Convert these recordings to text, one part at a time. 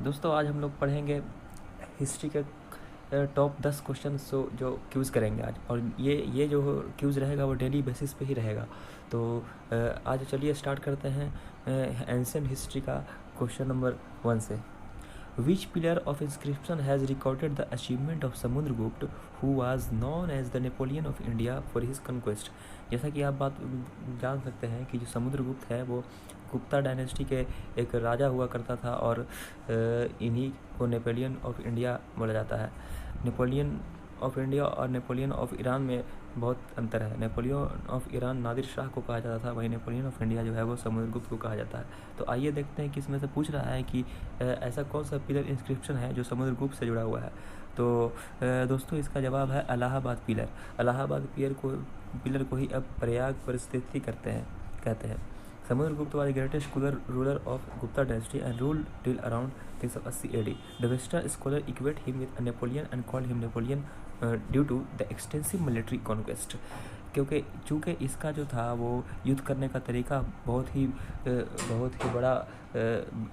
दोस्तों आज हम लोग पढ़ेंगे हिस्ट्री के टॉप 10 क्वेश्चन जो क्यूज़ करेंगे आज। और ये जो क्यूज़ रहेगा वो डेली बेसिस पे ही रहेगा। तो आज चलिए स्टार्ट करते हैं एंशिएंट हिस्ट्री का क्वेश्चन नंबर 1 से। Which pillar of inscription has recorded the achievement of Samudragupta who was known as the Napoleon of India for his conquest. जैसा कि आप बात जान सकते हैं कि जो समुद्रगुप्त है वो गुप्ता डायनेस्टी के एक राजा हुआ करता था और इन्हीं को नेपोलियन ऑफ इंडिया बोला जाता है। नेपोलियन ऑफ इंडिया और नेपोलियन ऑफ ईरान में बहुत अंतर है। Napoleon of Iran Nadir Shah को कहा जाता था, वहीं नेपोलियन ऑफ इंडिया जो है वो समुद्रगुप्त को कहा जाता है। तो आइए देखते हैं कि इसमें से पूछ रहा है कि ऐसा कौन सा पिलर इंस्क्रिप्शन है जो समुद्रगुप्त से जुड़ा हुआ है। तो दोस्तों इसका जवाब है इलाहाबाद पिलर। इलाहाबाद पिलर को ही अब प्रयाग पर स्थित कहते हैं। Samudragupta was the greatest ruler of Gupta dynasty and ruled till around 380 AD. The Western scholar equate him with Napoleon and called him Napoleon due to the extensive military conquest. क्योंकि चूँकि इसका जो था वो युद्ध करने का तरीका बहुत ही बड़ा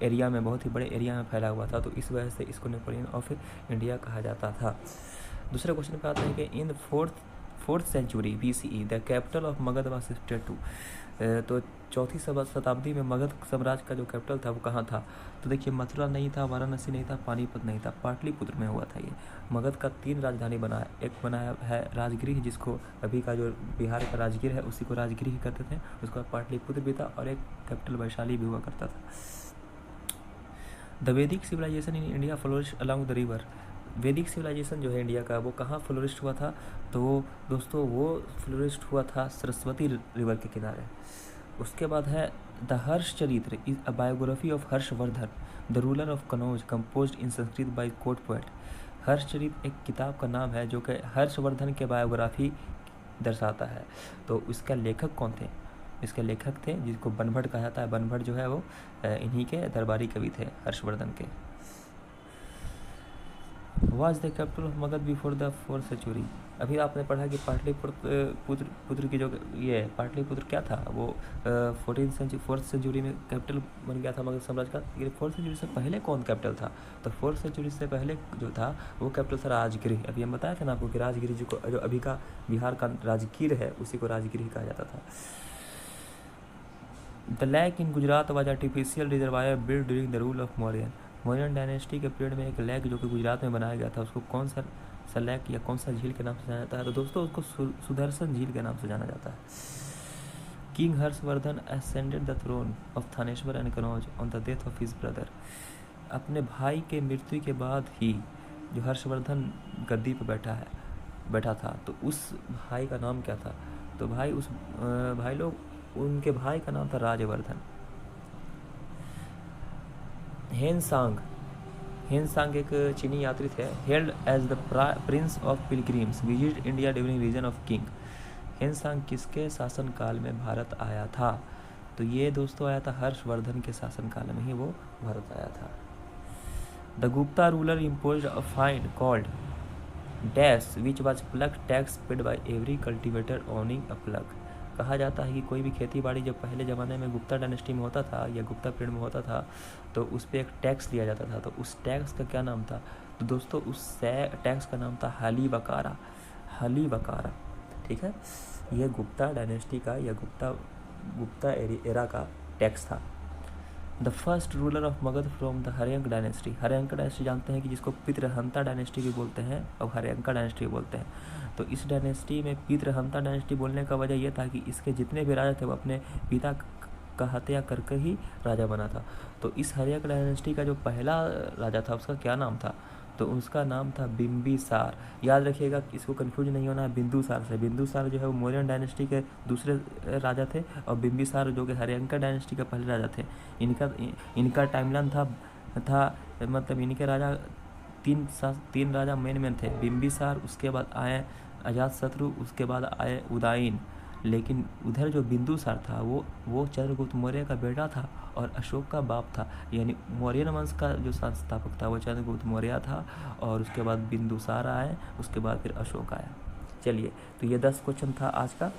एरिया में, बहुत ही बड़े एरिया में फैला हुआ था, तो इस वजह से इसको नेपोलियन ऑफ इंडिया कहा जाता था। दूसरे क्वेश्चन पे आते हैं कि in fourth century BCE the capital of Magadha was shifted to. तो चौथी शताब्दी में मगध साम्राज्य का जो कैपिटल था वो कहाँ था। तो देखिए मथुरा नहीं था, वाराणसी नहीं था, पानीपत नहीं था, पाटलिपुत्र में हुआ था। ये मगध का 3 राजधानी बना है। एक बनाया है राजगृह, जिसको अभी का जो बिहार का राजगीर है उसी को राजगृह करते थे। उसके बाद पाटलिपुत्र भी था और एक कैपिटल वैशाली भी हुआ करता था। The Vedic civilisation in India flourished along the river. Vedic civilisation जो है इंडिया का वो कहाँ फ्लोरिश्ड हुआ था। तो दोस्तों वो फ्लोरिश्ड हुआ था सरस्वती रिवर के किनारे। उसके बाद है the Harsha Charitra is a biography of Harshavardhana the ruler of Kannauj composed in Sanskrit by court poet. Harsha Charitra एक किताब का नाम है जो कि हर्षवर्धन के बायोग्राफी दर्शाता है। तो इसका लेखक कौन थे। इसके लेखक थे जिसको बनभट्ट कहा जाता है। बनभट्ट जो है वो इन्हीं के दरबारी कवि थे हर्षवर्धन के। Was the capital of Magadha before the 4th century. अभी आपने पढ़ा कि पाटलिपुत्र की जो ये पाटलिपुत्र क्या था वो 4th सेंचुरी में कैपिटल बन गया था मगध साम्राज्य का। लेकिन 4th सेंचुरी से पहले कौन कैपिटल था। तो 4th सेंचुरी से पहले जो था वो कैपिटल था राजगृह। अभी हम बताया था ना आपको कि राजगृह जो अभी का बिहार का राजगीर है उसी को राजगृह कहा जाता था। The lake in Gujarat was artificial reservoir build during the rule of Mauryan dynasty के पीरियड में एक लेक जो कि गुजरात में बनाया गया था उसको कौन सा लेक या कौन सा झील के नाम से जाना जाता है। तो दोस्तों उसको सुदर्शन झील के नाम से जाना जाता है। King Harshavardhan ascended the throne of Thaneshwar and Kannauj on the death of his brother. अपने भाई के मृत्यु के बाद ही जो हर्षवर्धन गद्दी पर बैठा था तो उस भाई का नाम क्या था। तो उनके भाई का नाम था राजवर्धन। हेनसांग एक चीनी यात्री थे। Held as the prince of pilgrims visit India during reason of king. Hiuen Tsang किसके शासनकाल में भारत आया था। तो ये दोस्तों आया था हर्षवर्धन के शासनकाल में ही वो भारत आया था। The Gupta ruler imposed a fine called dash which was plug tax paid by every cultivator owning a plug. कहा जाता है कि कोई भी खेती बाड़ी जब पहले ज़माने में गुप्ता डायनेस्टी में होता था या गुप्ता पीरियड में होता था तो उस पर एक टैक्स लिया जाता था। तो उस टैक्स का क्या नाम था। तो दोस्तों उस टैक्स का नाम था हली वकारा। ठीक है, यह गुप्ता डायनेस्टी का या गुप्ता एरा का टैक्स था। The first ruler of Magadh from the Haryanka dynasty. Haryanka dynasty जानते हैं कि जिसको पितृहंता डायनेस्टी भी बोलते हैं और हर्यंका डायनेस्टी भी बोलते हैं। तो इस डायनेस्टी में पितृहंता डायनेस्टी बोलने का वजह यह था कि इसके जितने भी राजा थे वो अपने पिता का हत्या करके ही राजा बना था। तो इस हर्यंक डायनेस्टी का जो पहला राजा था उसका क्या नाम था। तो उसका नाम था बिंबिसार। याद रखिएगा इसको कंफ्यूज नहीं होना है बिंदुसार से। बिंदुसार जो है वो मौर्यन डायनेस्टी के दूसरे राजा थे और बिंबिसार जो कि हर्यंका डायनेस्टी के पहले राजा थे। इनका टाइमलाइन था मतलब इनके राजा तीन राजा मेन थे। बिंबिसार, उसके बाद आए अजातशत्रु, उसके बाद आए उदयन। लेकिन उधर जो बिंदुसार था वो चंद्रगुप्त मौर्य का बेटा था और अशोक का बाप था। यानी मौर्यन वंश का जो संस्थापक था वो चंद्रगुप्त मौर्य था और उसके बाद बिंदुसार आए, उसके बाद फिर अशोक आया। चलिए तो ये 10 क्वेश्चन था आज का।